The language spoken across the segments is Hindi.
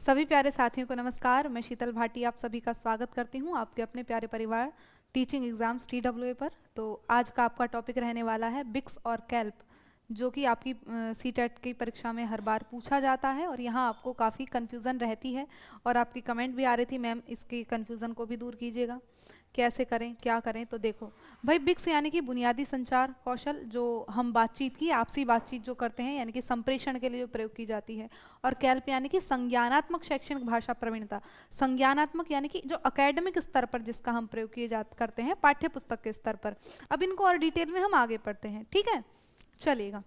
सभी प्यारे साथियों को नमस्कार। मैं शीतल भाटी आप सभी का स्वागत करती हूं आपके अपने प्यारे परिवार टीचिंग एग्जाम्स TWA पर। तो आज का आपका टॉपिक रहने वाला है बिक्स और कैल्प, जो कि आपकी CTET की परीक्षा में हर बार पूछा जाता है और यहाँ आपको काफ़ी कन्फ्यूज़न रहती है और आपकी कमेंट भी आ रही थी, मैम इसकी कन्फ्यूज़न को भी दूर कीजिएगा, कैसे करें क्या करें। तो देखो भाई, बिक्स यानी कि बुनियादी संचार कौशल, जो हम बातचीत की आपसी बातचीत जो करते हैं यानी कि संप्रेषण के लिए जो प्रयोग की जाती है। और कैल्प यानी कि संज्ञानात्मक शैक्षणिक भाषा प्रवीणता। संज्ञानात्मक यानी कि जो अकेडमिक स्तर पर जिसका हम प्रयोग करते हैं पाठ्य पुस्तक के स्तर पर। अब इनको और डिटेल में हम आगे पढ़ते हैं, ठीक है, चलेगा।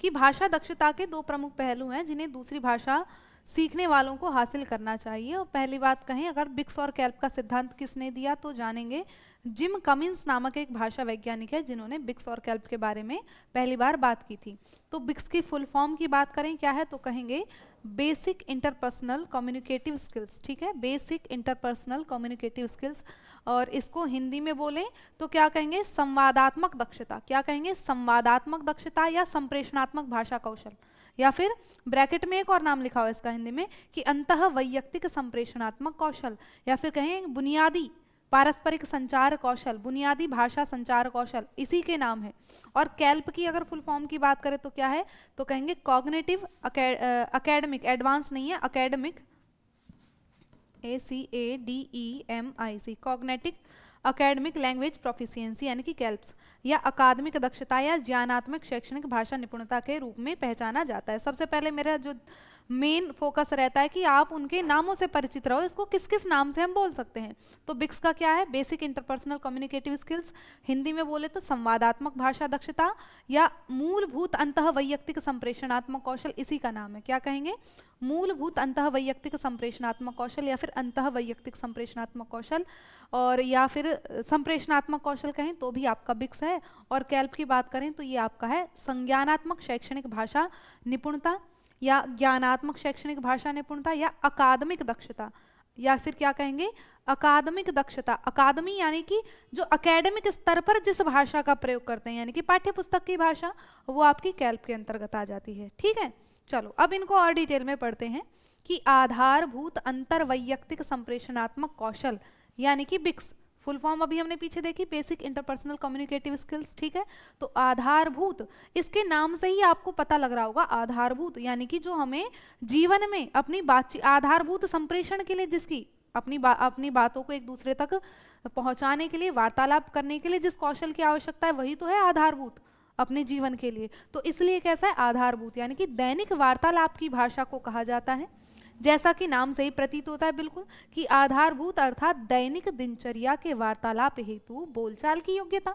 कि भाषा दक्षता के दो प्रमुख पहलू हैं जिन्हें दूसरी भाषा सीखने वालों को हासिल करना चाहिए। और पहली बात कहें, अगर बिक्स और कैल्प का सिद्धांत किसने दिया तो जानेंगे, जिम कमिंस नामक एक भाषा वैज्ञानिक है जिन्होंने बिक्स और कैल्प के बारे में पहली बार बात की थी। तो बिक्स की फुल फॉर्म की बात करें क्या है, तो कहेंगे बेसिक इंटरपर्सनल कम्युनिकेटिव स्किल्स, ठीक है, बेसिक इंटरपर्सनल कम्युनिकेटिव स्किल्स। और इसको हिंदी में बोलें तो क्या कहेंगे, संवादात्मक दक्षता। क्या कहेंगे, संवादात्मक दक्षता या संप्रेषणात्मक भाषा कौशल, या फिर ब्रैकेट में एक और नाम लिखा हुआ इसका हिंदी में कि अंतः वैयक्तिक संप्रेषणात्मक कौशल, या फिर कहें बुनियादी पारस्परिक संचार कौशल, बुनियादी भाषा संचार कौशल, इसी के नाम है। और कैल्प की अगर फुल फॉर्म की बात करें तो क्या है, तो कहेंगे कॉग्निटिव अकेडमिक, एडवांस नहीं है, academic, ACADEMIC, cognitive academic language proficiency यानी कि कैल्प्स, या अकादमिक दक्षता या ज्ञानात्मक शैक्षणिक भाषा निपुणता के रूप में पहचाना जाता है। सबसे पहले मेरा जो मेन फोकस रहता है कि आप उनके नामों से परिचित रहो, इसको किस किस नाम से हम बोल सकते हैं। तो बिक्स का क्या है, basic interpersonal communicative skills, Hindi में बोले तो संवादात्मक भाषा दक्षता या मूलभूत अंतः वैयक्तिक संप्रेषणात्मक कौशल, इसी का नाम है। क्या कहेंगे, मूलभूत अंतः वैयक्तिक संप्रेषणात्मक कौशल, या फिर अंतः वैयक्तिक संप्रेषणात्मक कौशल, और या फिर संप्रेषणात्मक कौशल कहें तो भी आपका बिक्स है। और कैल्प की बात करें तो ये आपका है संज्ञानात्मक शैक्षणिक भाषा निपुणता या ज्ञानात्मक शैक्षणिक भाषा निपुणता या अकादमिक दक्षता, या फिर क्या कहेंगे, अकादमिक दक्षता। अकादमी यानी कि जो अकेडमिक स्तर पर जिस भाषा का प्रयोग करते हैं यानी कि पाठ्य पुस्तक की भाषा, वो आपकी कैल्प के अंतर्गत आ जाती है, ठीक है। चलो अब इनको और डिटेल में पढ़ते हैं कि आधारभूत अंतर वैयक्तिक संप्रेषणात्मक कौशल यानी कि बिक्स, फुल फॉर्म अभी हमने पीछे देखी, बेसिक इंटरपर्सनल कम्युनिकेटिव स्किल्स, ठीक है। तो आधारभूत, इसके नाम से ही आपको पता लग रहा होगा, आधारभूत यानी कि जो हमें जीवन में अपनी बातचीत, आधारभूत संप्रेषण के लिए जिसकी अपनी बातों को एक दूसरे तक पहुंचाने के लिए, वार्तालाप करने के लिए जिस कौशल की आवश्यकता है, वही तो है आधारभूत अपने जीवन के लिए। तो इसलिए कैसा है, आधारभूत यानी कि दैनिक वार्तालाप की भाषा को कहा जाता है। जैसा कि नाम से ही प्रतीत होता है बिल्कुल कि आधारभूत अर्थात दैनिक दिनचर्या के वार्तालाप हेतु बोलचाल की योग्यता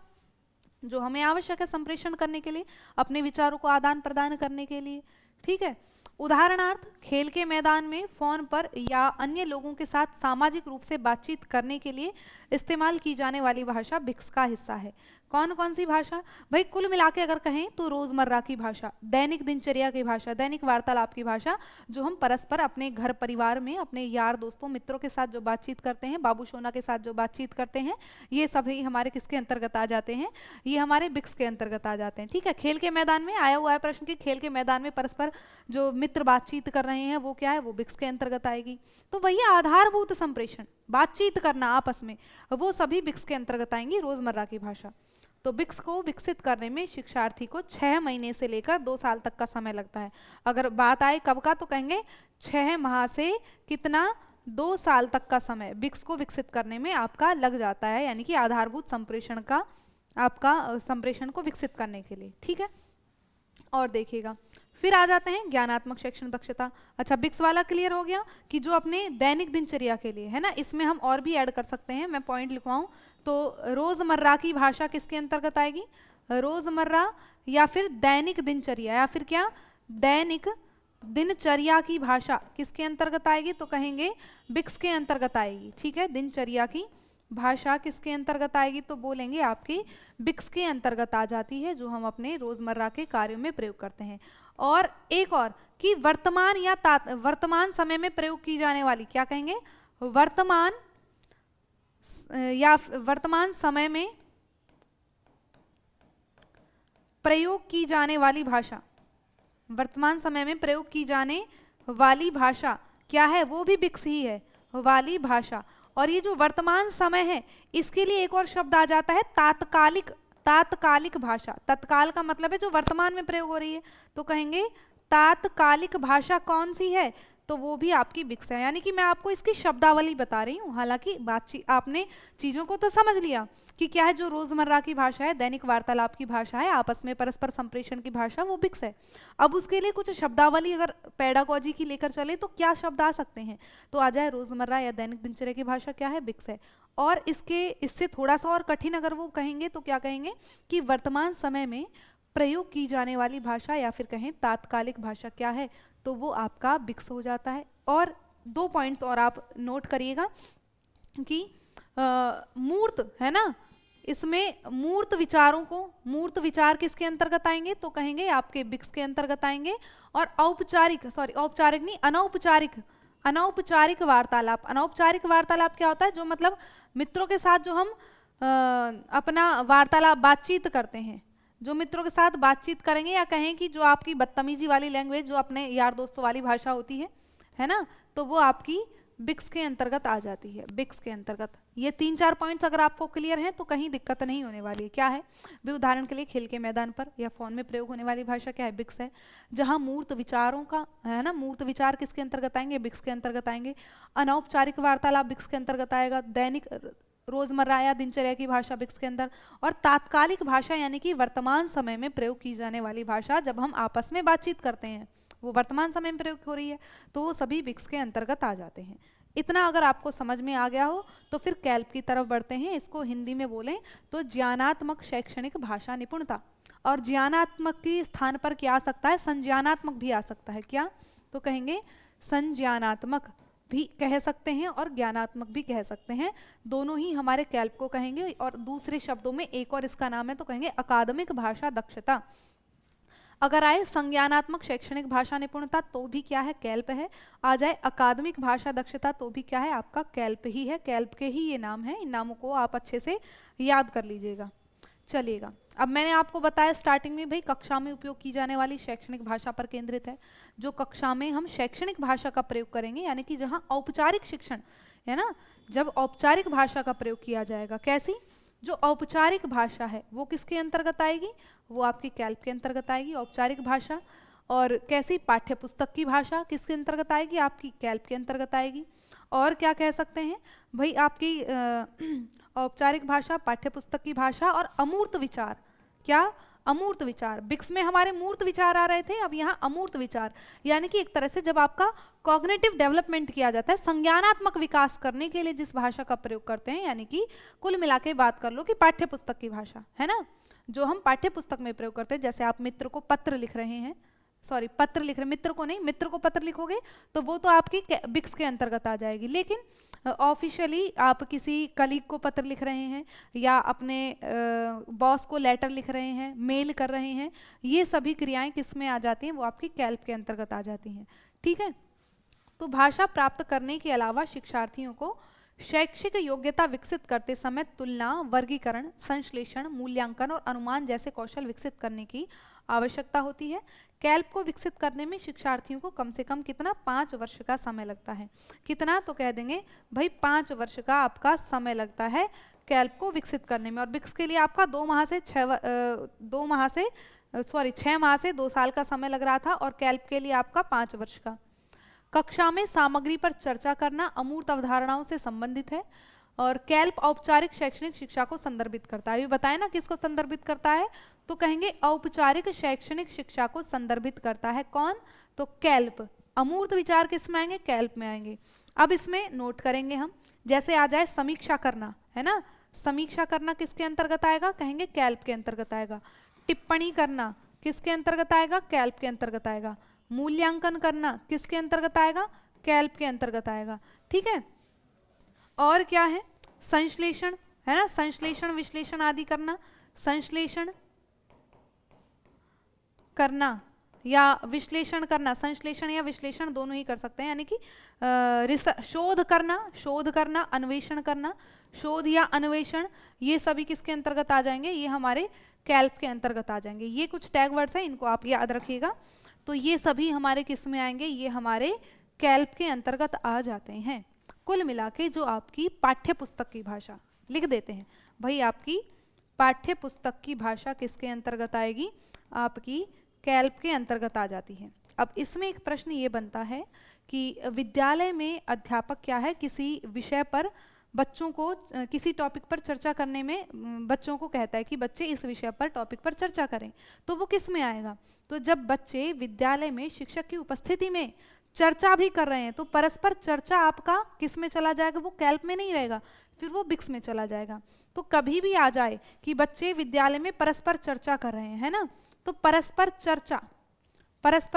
जो हमें आवश्यक है संप्रेषण करने के लिए, अपने विचारों को आदान प्रदान करने के लिए, ठीक है। उदाहरणार्थ, खेल के मैदान में, फोन पर या अन्य लोगों के साथ सामाजिक रूप से बातचीत करने के लिए इस्तेमाल की जाने वाली भाषा बिक्स का हिस्सा है। कौन कौन सी भाषा, भाई कुल मिला के अगर कहें तो रोजमर्रा की भाषा, दैनिक दिनचर्या की भाषा, दैनिक वार्तालाप की भाषा, जो हम परस्पर अपने घर परिवार में अपने यार दोस्तों मित्रों के साथ जो बातचीत करते हैं, बाबू सोना के साथ जो बातचीत करते हैं, ये सभी हमारे किसके अंतर्गत आ जाते हैं, ये हमारे बिक्स के अंतर्गत आ जाते हैं, ठीक है। खेल के मैदान में आया हुआ है प्रश्न कि खेल के मैदान में परस्पर जो मित्र बातचीत कर रहे हैं वो क्या है, वो बिक्स के अंतर्गत आएगी। तो वही आधारभूत संप्रेषण, बातचीत करना आपस में, वो सभी बिक्स के अंतर्गत आएंगी, रोजमर्रा की भाषा। तो बिक्स को विकसित करने में शिक्षार्थी को 6 महीने से लेकर 2 साल तक का समय लगता है। अगर बात आए कब का, तो कहेंगे 6 माह से कितना, 2 साल तक का समय बिक्स को विकसित करने में आपका लग जाता है, यानी कि आधारभूत संप्रेषण का, आपका संप्रेषण को विकसित करने के लिए, ठीक है। और देखिएगा फिर आ जाते हैं ज्ञानात्मक शैक्षण दक्षता। अच्छा, बिक्स वाला क्लियर हो गया कि जो अपने दैनिक दिनचर्या के लिए है ना, इसमें हम और भी ऐड कर सकते हैं, मैं पॉइंट लिखवाऊं तो रोजमर्रा की भाषा किसके अंतर्गत आएगी, रोजमर्रा या फिर दैनिक दिनचर्या, या फिर क्या, दैनिक दिनचर्या की भाषा किसके अंतर्गत आएगी, तो कहेंगे बिक्स के अंतर्गत आएगी, ठीक है। दिनचर्या की भाषा किसके अंतर्गत आएगी, तो बोलेंगे आपकी बिक्स के अंतर्गत आ जाती है, जो हम अपने रोजमर्रा के कार्यों में प्रयोग करते हैं। और एक और कि वर्तमान या वर्तमान समय में प्रयोग की जाने वाली, क्या कहेंगे, वर्तमान या वर्तमान समय में प्रयोग की जाने वाली भाषा, वर्तमान समय में प्रयोग की जाने वाली भाषा क्या है, वो भी बिक्स ही है वाली भाषा। और ये जो वर्तमान समय है इसके लिए एक और शब्द आ जाता है तात्कालिक, तात्कालिक भाषा। तत्काल का मतलब है जो वर्तमान में प्रयोग हो रही है, तो कहेंगे तात्कालिक भाषा कौन सी है, तो वो भी आपकी बिक्स है। यानी कि मैं आपको इसकी शब्दावली बता रही हूँ, हालांकि बातचीत आपने चीजों को तो समझ लिया कि क्या है, जो रोजमर्रा की भाषा है, दैनिक वार्तालाप की भाषा है, आपस में परस्पर संप्रेषण की भाषा, वो बिक्स है। अब उसके लिए कुछ शब्दावली अगर पेडागोजी की लेकर चले तो क्या शब्द आ सकते हैं, तो आ जाए रोजमर्रा या दैनिक दिनचर्या की भाषा क्या है, बिक्स है। और इससे थोड़ा सा और कठिन अगर वो कहेंगे तो क्या कहेंगे कि वर्तमान समय में प्रयोग की जाने वाली भाषा या फिर कहें तात्कालिक भाषा क्या है, तो वो आपका बिक्स हो जाता है। और 2 पॉइंट्स और आप नोट करिएगा कि मूर्त है ना, इसमें मूर्त विचारों को, मूर्त विचार किसके अंतर्गत आएंगे, तो कहेंगे आपके बिक्स के अंतर्गत आएंगे। और औपचारिक, सॉरी औपचारिक नहीं, अनौपचारिक, अनौपचारिक वार्तालाप। अनौपचारिक वार्तालाप क्या होता है, जो मतलब मित्रों के साथ जो हम अपना वार्तालाप बातचीत करते हैं, जो मित्रों के साथ बातचीत करेंगे, या कहें कि जो आपकी बदतमीजी वाली लैंग्वेज, जो अपने यार दोस्तों वाली भाषा होती है ना, तो वो आपकी बिक्स के अंतर्गत आ जाती है, बिक्स के अंतर्गत। ये 3-4 पॉइंट्स अगर आपको क्लियर हैं तो कहीं दिक्कत नहीं होने वाली है। क्या है भी, उदाहरण के लिए खेल के मैदान पर या फोन में प्रयोग होने वाली भाषा क्या है, बिक्स है। जहां मूर्त विचारों का है ना, मूर्त विचार किसके अंतर्गत आएंगे, बिक्स के अंतर्गत आएंगे। अनौपचारिक वार्तालाप बिक्स के अंतर्गत आएगा। दैनिक रोजमर्रा या दिनचर्या की भाषा बिक्स के अंदर। और तात्कालिक भाषा यानी कि वर्तमान समय में प्रयोग की जाने वाली भाषा, जब हम आपस में बातचीत करते हैं वो वर्तमान समय में प्रयोग हो रही है, तो वो सभी बिक्स के अंतर्गत आ जाते हैं। इतना अगर आपको समझ में आ गया हो तो फिर कैल्प की तरफ बढ़ते हैं। इसको हिंदी में बोलें तो ज्ञानात्मक शैक्षणिक भाषा निपुणता। और ज्ञानात्मक के स्थान पर क्या आ सकता है, संज्ञानात्मक भी आ सकता है। क्या, तो कहेंगे संज्ञानात्मक भी कह सकते हैं और ज्ञानात्मक भी कह सकते हैं, दोनों ही हमारे कैल्प को कहेंगे। और दूसरे शब्दों में एक और इसका नाम है, तो कहेंगे अकादमिक भाषा दक्षता। अगर आए संज्ञानात्मक शैक्षणिक भाषा निपुणता तो भी क्या है, कैल्प है। आ जाए अकादमिक भाषा दक्षता तो भी क्या है, आपका कैल्प ही है। कैल्प के ही ये नाम है, इन नामों को आप अच्छे से याद कर लीजिएगा। चलिएगा, अब मैंने आपको बताया स्टार्टिंग में भाई कक्षा में उपयोग की जाने वाली शैक्षणिक भाषा पर केंद्रित है। जो कक्षा में हम शैक्षणिक भाषा का प्रयोग करेंगे, यानी कि जहाँ औपचारिक शिक्षण है ना, जब औपचारिक भाषा का प्रयोग किया जाएगा, कैसी, जो औपचारिक भाषा है वो किसके अंतर्गत आएगी, वो आपकी कैल्प के अंतर्गत आएगी, औपचारिक भाषा। और कैसी, पाठ्य पुस्तक की भाषा किसके अंतर्गत आएगी, आपकी कैल्प के अंतर्गत आएगी। और क्या कह सकते हैं भाई, आपकी औपचारिक भाषा, पाठ्य पुस्तक की भाषा और अमूर्त विचार। क्या, अमूर्त विचार। बिक्स में हमारे मूर्त विचार आ रहे थे, अब यहाँ अमूर्त विचार, यानी कि एक तरह से जब आपका कॉग्निटिव डेवलपमेंट किया जाता है, संज्ञानात्मक विकास करने के लिए जिस भाषा का प्रयोग करते हैं, यानी कि कुल मिला के बात कर लो कि पाठ्य पुस्तक की भाषा है ना, जो हम पाठ्य पुस्तक में प्रयोग करते हैं। जैसे आप मित्र को पत्र लिख रहे हैं, सॉरी पत्र लिख रहे, मित्र को नहीं, मित्र को पत्र लिखोगे तो वो तो आपकी बिक्स के अंतर्गत आ जाएगी। लेकिन ऑफिशियली आप किसी कलीग को पत्र लिख रहे हैं या अपने बॉस को लेटर लिख रहे हैं, मेल कर रहे हैं, ये सभी क्रियाएं किस में आ जाती हैं, वो आपकी कैल्प के अंतर्गत आ जाती हैं। ठीक है, तो भाषा प्राप्त करने के अलावा शिक्षार्थियों को शैक्षिक योग्यता विकसित करते समय तुलना, वर्गीकरण, संश्लेषण, मूल्यांकन और अनुमान जैसे कौशल विकसित करने की आवश्यकता होती है। कैल्प को विकसित करने में शिक्षार्थियों को कम से कम कितना, 5 वर्ष का समय लगता है। कितना, तो कह देंगे भाई 5 वर्ष का आपका समय लगता है कैल्प को विकसित करने में। और बिक्स के लिए आपका 6 माह से 2 साल का समय लग रहा था, और कैल्प के लिए आपका 5 वर्ष का। कक्षा में सामग्री पर चर्चा करना अमूर्त अवधारणाओं से संबंधित है। और कैल्प औपचारिक शैक्षणिक शिक्षा को संदर्भित करता है। अभी बताया ना किसको संदर्भित करता है, तो कहेंगे औपचारिक शैक्षणिक शिक्षा को संदर्भित करता है। कौन, तो कैल्प। अमूर्त विचार किस में आएंगे, कैल्प में आएंगे। अब इसमें नोट करेंगे हम, जैसे आ जाए समीक्षा करना, है ना, समीक्षा करना किसके अंतर्गत आएगा, कहेंगे कैल्प के अंतर्गत आएगा। टिप्पणी करना किसके अंतर्गत आएगा, कैल्प के अंतर्गत आएगा। मूल्यांकन करना किसके अंतर्गत आएगा, कैल्प के अंतर्गत आएगा। ठीक है, और क्या है, संश्लेषण है ना, संश्लेषण विश्लेषण आदि करना, संश्लेषण करना या विश्लेषण करना, संश्लेषण या विश्लेषण दोनों ही कर सकते हैं, यानी कि शोध करना, अन्वेषण करना, शोध या अन्वेषण, ये सभी किसके अंतर्गत आ जाएंगे, ये हमारे कैल्प के अंतर्गत आ जाएंगे। ये कुछ टैग वर्ड्स हैं, इनको आप याद रखिएगा। तो ये सभी हमारे किस में आएंगे, ये हमारे कैल्प के अंतर्गत आ जाते हैं। कुल मिला के जो आपकी पाठ्य पुस्तक की भाषा, लिख देते हैं भाई, आपकी पाठ्य पुस्तक की भाषा किसके अंतर्गत आएगी, आपकी कैल्प के अंतर्गत आ जाती है। अब इसमें एक प्रश्न ये बनता है कि विद्यालय में अध्यापक क्या है, किसी विषय पर बच्चों को किसी टॉपिक पर चर्चा करने में बच्चों को कहता है कि बच्चे इस विषय पर टॉपिक पर चर्चा करें, तो वो किस में आएगा, तो जब बच्चे विद्यालय में शिक्षक की उपस्थिति में चर्चा भी कर रहे हैं तो परस्पर चर्चा आपका किस में चला जाएगा, वो कैल्प में नहीं रहेगा, फिर वो बिक्स में चला जाएगा। तो कभी भी आ जाए कि बच्चे विद्यालय में परस्पर चर्चा कर रहे हैं, है ना, तो परस्पर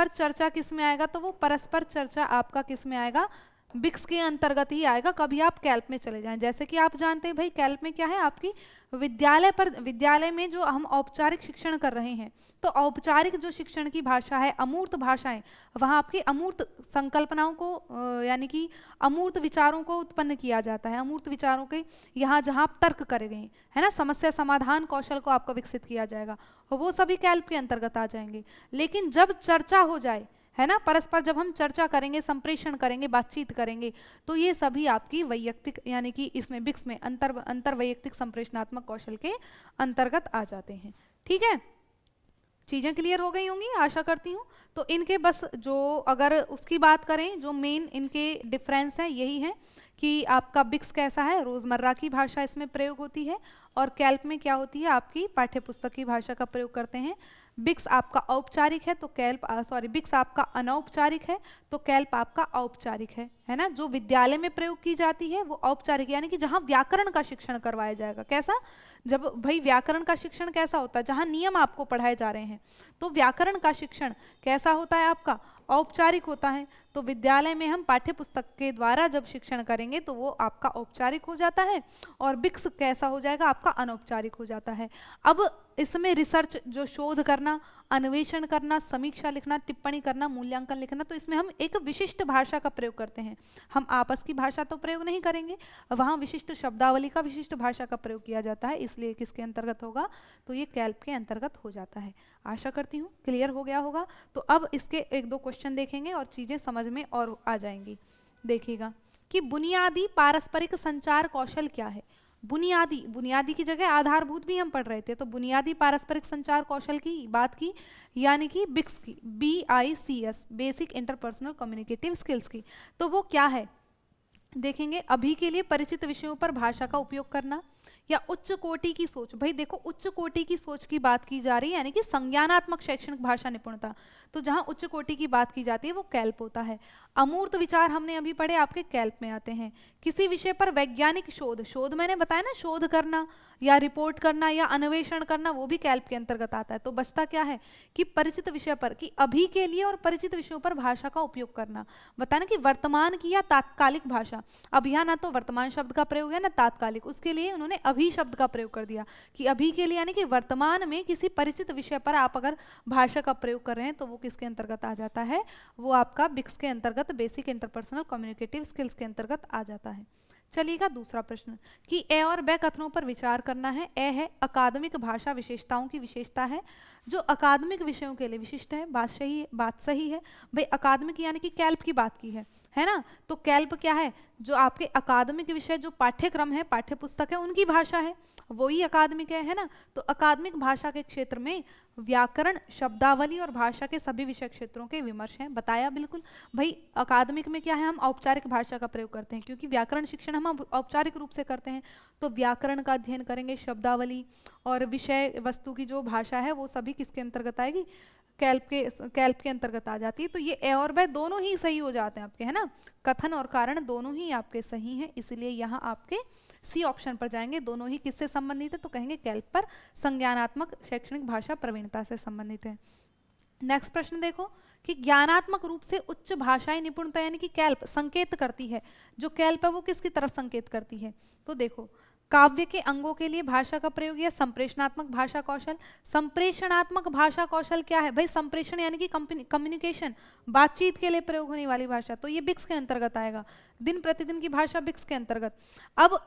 चर्चा किस में आएगा, तो वो परस्पर चर्चा आपका किस में आएगा, बिक्स के अंतर्गत ही आएगा। कभी आप कैल्प में चले जाएं, जैसे कि आप जानते हैं भाई कैल्प में क्या है, आपकी विद्यालय में जो हम औपचारिक शिक्षण कर रहे हैं, तो औपचारिक जो शिक्षण की भाषा है, अमूर्त भाषाएं, वहाँ आपकी अमूर्त संकल्पनाओं को यानी कि अमूर्त विचारों को उत्पन्न किया जाता है, अमूर्त विचारों के यहाँ जहाँ आप तर्क करे गए है ना, समस्या समाधान कौशल को आपका विकसित किया जाएगा, वो सभी कैल्प के अंतर्गत आ जाएंगे। लेकिन जब चर्चा हो जाए, है ना, परस्पर जब हम चर्चा करेंगे, संप्रेषण करेंगे, बातचीत करेंगे, तो ये सभी आपकी वैयक्तिक यानी कि इसमें बिक्स में अंतर वैयक्तिक संप्रेषणात्मक कौशल के अंतर्गत आ जाते हैं। ठीक है, चीज़ें क्लियर हो गई होंगी आशा करती हूँ। तो इनके बस जो अगर उसकी बात करें, जो मेन इनके डिफरेंस है यही है कि आपका बिक्स कैसा है, रोज़मर्रा की भाषा इसमें प्रयोग होती है, और कैल्प में क्या होती है, आपकी पाठ्यपुस्तक की भाषा का प्रयोग करते हैं। बिक्स आपका औपचारिक है तो बिक्स आपका अनौपचारिक है तो कैल्प आपका औपचारिक है ना। जो विद्यालय में प्रयोग की जाती है वो औपचारिक, यानी कि जहाँ व्याकरण का शिक्षण करवाया जाएगा। कैसा, जब भाई व्याकरण का शिक्षण कैसा होता है, जहाँ नियम आपको पढ़ाए जा रहे हैं, तो व्याकरण का शिक्षण कैसा होता है, आपका औपचारिक होता है। तो विद्यालय में हम पाठ्यपुस्तक के द्वारा जब शिक्षण करेंगे तो वो आपका औपचारिक हो जाता है, और बिक्स कैसा हो जाएगा, आपका अनौपचारिक हो जाता है। अब इसमें रिसर्च, जो शोध करना, अन्वेषण करना, समीक्षा लिखना, टिप्पणी करना, मूल्यांकन लिखना, तो इसमें हम एक विशिष्ट भाषा का प्रयोग करते हैं। हम आपस की भाषा तो प्रयोग नहीं करेंगे, वहाँ विशिष्ट शब्दावली का, विशिष्ट भाषा का प्रयोग किया जाता है, इसलिए किसके अंतर्गत होगा, तो ये कैल्प के अंतर्गत हो जाता है। आशा करती हूँ क्लियर हो गया होगा। तो अब इसके एक दो क्वेश्चन देखेंगे और चीज़ें समझ में और आ जाएंगी। देखिएगा कि बुनियादी पारस्परिक संचार कौशल क्या है। बुनियादी की जगह आधारभूत भी हम पढ़ रहे थे, तो बुनियादी पारस्परिक संचार कौशल की बात की, यानी कि बिक्स की, BICS, basic interpersonal communicative skills की। तो वो क्या है देखेंगे। अभी के लिए परिचित विषयों पर भाषा का उपयोग करना, या उच्च कोटि की सोच। भाई देखो, उच्च कोटि की सोच की बात की जा रही है, यानी कि संज्ञानात्मक शैक्षणिक भाषा निपुणता। तो जहां उच्च कोटि की बात की जाती है वो कैल्प होता है। अमूर्त विचार हमने अभी पढ़े, आपके कैल्प में आते हैं। किसी विषय पर वैज्ञानिक शोध मैंने बताया ना, शोध करना या रिपोर्ट करना या अन्वेषण करना, वो भी कैल्प के अंतर्गत आता है। तो बचता क्या है कि परिचित विषय पर, कि अभी के लिए और परिचित विषयों पर भाषा का उपयोग करना। बताना कि वर्तमान की या तात्कालिक भाषा। अब यहाँ ना तो वर्तमान शब्द का प्रयोग है ना तात्कालिक, उसके लिए उन्होंने अभी शब्द का प्रयोग कर दिया कि अभी के लिए, यानी कि वर्तमान में किसी परिचित विषय पर आप अगर भाषा का प्रयोग कर रहे हैं तो वो किसके अंतर्गत आ जाता है, वो आपका बिक्स के अंतर्गत, बेसिक इंटरपर्सनल कम्युनिकेटिव स्किल्स के अंतर्गत आ जाता है। चलिएगा दूसरा प्रश्न कि ए और ब कथनों पर विचार करना है। ए है अकादमिक भाषा विशेषताओं की विशेषता है जो अकादमिक विषयों के लिए विशिष्ट है। बात सही है भाई। अकादमिक यानी कि कैल्प की बात की है ना। तो कैल्प क्या है, जो आपके अकादमिक विषय, जो पाठ्यक्रम है, पाठ्यपुस्तक है, उनकी भाषा है, वो ही अकादमिक है ना। तो अकादमिक भाषा के क्षेत्र में व्याकरण, शब्दावली और भाषा के सभी विषय क्षेत्रों के विमर्श हैं। बताया बिल्कुल भाई। अकादमिक में क्या है, हम औपचारिक भाषा का प्रयोग करते हैं, क्योंकि व्याकरण शिक्षण हम औपचारिक रूप से करते हैं। तो व्याकरण का अध्ययन करेंगे, शब्दावली और विषय वस्तु की जो भाषा है वो सभी किसके अंतर्गत आएगी, कैल्प के अंतर्गत आ जाती है। तो ये ए और ब दोनों ही सही हो जाते हैं आपके, है ना। कथन और कारण दोनों ही आपके सही हैं, इसलिए यहाँ आपके सी ऑप्शन पर जाएंगे। दोनों ही किससे संबंधित है, तो कहेंगे कैल्प पर, संज्ञानात्मक शैक्षणिक भाषा प्रवीणता से संबंधित है। नेक्स्ट प्रश्न देखो कि ज्ञानात्मक रूप से उच्च भाषाई निपुणता यानी कि कैल्प संकेत करती है। जो कैल्प है वो किसकी तरफ संकेत करती है, तो देखो काव्य के अंगों के लिए भाषा का प्रयोग या संप्रेषणात्मक भाषा कौशल। संप्रेषणात्मक भाषा कौशल क्या है भाई, संप्रेषण यानी कि कम्युनिकेशन, बातचीत के लिए प्रयोग होने वाली भाषा, तो ये बिक्स के अंतर्गत आएगा। दिन प्रतिदिन की भाषा बिक्स के अंतर्गत। अब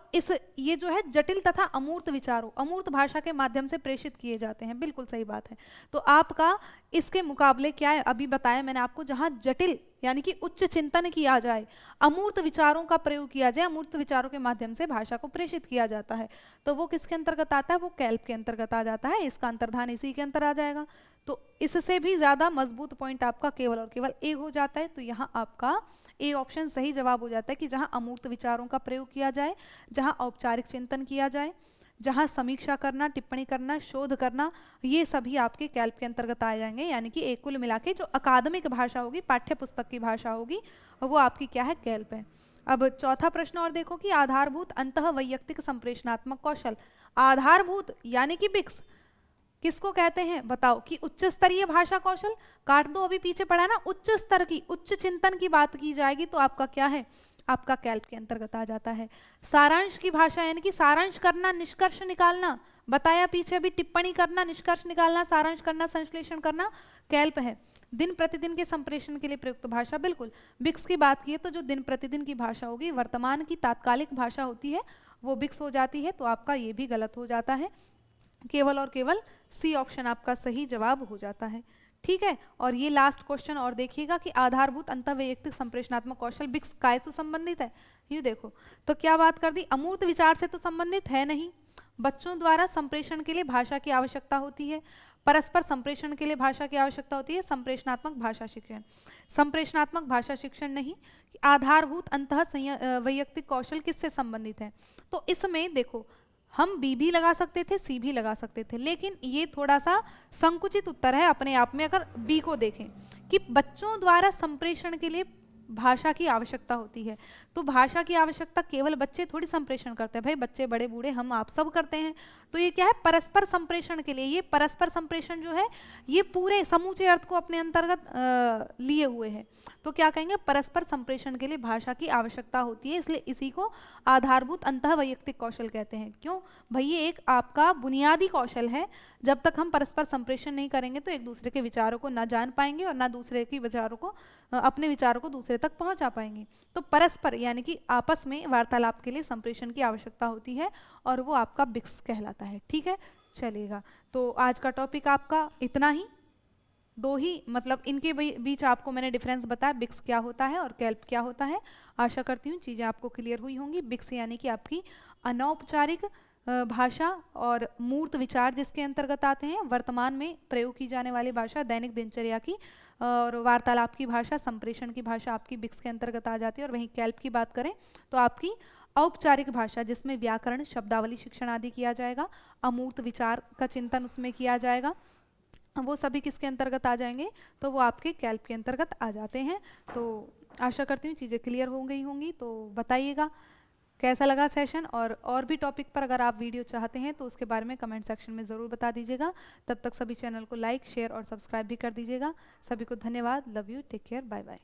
ये जो है जटिल तथा अमूर्त विचारों, अमूर्त भाषा के माध्यम से प्रेषित किए जाते हैं, बिल्कुल सही बात है। तो आपका इसके मुकाबले क्या है, अभी बताया मैंने आपको, जहाँ जटिल यानी कि उच्च चिंतन किया जाए, अमूर्त विचारों का प्रयोग किया जाए, अमूर्त विचारों के माध्यम से भाषा को प्रेषित किया जाता है, तो वो किसके अंतर्गत आता है, वो कैल्प के अंतर्गत आ जाता है। इसका अंतर्धान इसी के अंतर आ जाएगा। तो इससे भी ज्यादा मजबूत पॉइंट आपका केवल और केवल ए हो जाता है। तो यहाँ आपका ए ऑप्शन सही जवाब हो जाता है कि जहाँ अमूर्त विचारों का प्रयोग किया जाए, जहाँ औपचारिक चिंतन किया जाए, जहाँ समीक्षा करना, टिप्पणी करना, शोध करना, ये सभी आपके कैल्प के अंतर्गत आ जाएंगे। यानी कि एक कुल मिला के जो अकादमिक भाषा होगी, पाठ्य पुस्तक की भाषा होगी, वो आपकी क्या है, कैल्प है। अब चौथा प्रश्न और देखो कि आधारभूत अंतः वैयक्तिक संप्रेषणात्मक कौशल। आधारभूत यानी कि बिक्स किसको कहते हैं बताओ, कि उच्च स्तरीय भाषा कौशल, काट दो अभी पीछे पढ़ा ना, उच्च स्तर की, उच्च चिंतन की बात की जाएगी तो आपका क्या है, आपका कैल्प के अंतर्गत आ जाता है। सारांश की भाषा यानी कि सारांश करना, निष्कर्ष निकालना, बताया पीछे भी, टिप्पणी करना, निष्कर्ष निकालना, सारांश करना, संश्लेषण करना, कैल्प है। दिन प्रतिदिन के संप्रेषण के लिए प्रयुक्त भाषा, बिल्कुल बिक्स की बात की है तो जो दिन प्रतिदिन की भाषा होगी, वर्तमान की तात्कालिक भाषा होती है, वो बिक्स हो जाती है। तो आपका ये भी गलत हो जाता है, केवल और केवल सी ऑप्शन आपका सही जवाब हो जाता है। ठीक है, और ये लास्ट क्वेश्चन और देखिएगा कि आधारभूत अंतःवैयक्तिक संप्रेषणात्मक कौशल बिक्स काय से संबंधित है। ये देखो तो क्या बात कर दी, अमूर्त विचार से तो संबंधित है नहीं, बच्चों द्वारा संप्रेषण के लिए भाषा की आवश्यकता होती है, परस्पर संप्रेषण के लिए भाषा की आवश्यकता होती है, संप्रेषणात्मक भाषा शिक्षण, संप्रेषणात्मक भाषा शिक्षण नहीं। आधारभूत अंतः वैयक्तिक कौशल किससे संबंधित है, तो इसमें देखो हम बी भी लगा सकते थे, सी भी लगा सकते थे, लेकिन ये थोड़ा सा संकुचित उत्तर है अपने आप में। अगर बी को देखें कि बच्चों द्वारा संप्रेषण के लिए भाषा की आवश्यकता होती है, तो भाषा की आवश्यकता केवल बच्चे थोड़ी संप्रेषण करते हैं, भाई बच्चे बड़े बूढ़े हम आप सब करते हैं। तो ये क्या है, परस्पर संप्रेषण के लिए, ये परस्पर संप्रेषण जो है ये पूरे समूचे अर्थ को अपने अंतर्गत लिए हुए है। तो क्या कहेंगे, परस्पर संप्रेषण के लिए भाषा की आवश्यकता होती है, इसलिए इसी को आधारभूत अंतः वैयक्तिक कौशल कहते हैं। क्यों भाई, ये एक आपका बुनियादी कौशल है। जब तक हम परस्पर संप्रेषण नहीं करेंगे तो एक दूसरे के विचारों को ना जान पाएंगे और ना दूसरे के विचारों को, अपने विचारों को दूसरे तक पहुंचा पाएंगे। तो परस्पर यानी कि आपस में वार्तालाप के लिए संप्रेषण की आवश्यकता होती है और वो आपका बिक्स कहलाता है। ठीक है, चलिएगा, तो आज का टॉपिक आपका इतना ही, दो ही मतलब इनके बीच आपको मैंने डिफरेंस बताया, बिक्स क्या होता है और कैल्प क्या होता है। आशा करती हूँ चीज़ें आपको क्लियर हुई होंगी। बिक्स यानी कि आपकी अनौपचारिक भाषा और मूर्त विचार जिसके अंतर्गत आते हैं, वर्तमान में प्रयोग की जाने वाली भाषा, दैनिक दिनचर्या की और वार्तालाप की भाषा, संप्रेषण की भाषा आपकी बिक्स के अंतर्गत आ जाती है। और वहीं कैल्प की बात करें तो आपकी औपचारिक भाषा जिसमें व्याकरण, शब्दावली शिक्षण आदि किया जाएगा, अमूर्त विचार का चिंतन उसमें किया जाएगा, वो सभी किसके अंतर्गत आ जाएंगे, तो वो आपके कैल्प के अंतर्गत आ जाते हैं। तो आशा करती हूँ चीज़ें क्लियर हो गई होंगी। तो बताइएगा कैसा लगा सेशन, और भी टॉपिक पर अगर आप वीडियो चाहते हैं तो उसके बारे में कमेंट सेक्शन में ज़रूर बता दीजिएगा। तब तक सभी चैनल को लाइक, शेयर और सब्सक्राइब भी कर दीजिएगा। सभी को धन्यवाद, love you, take care, bye bye.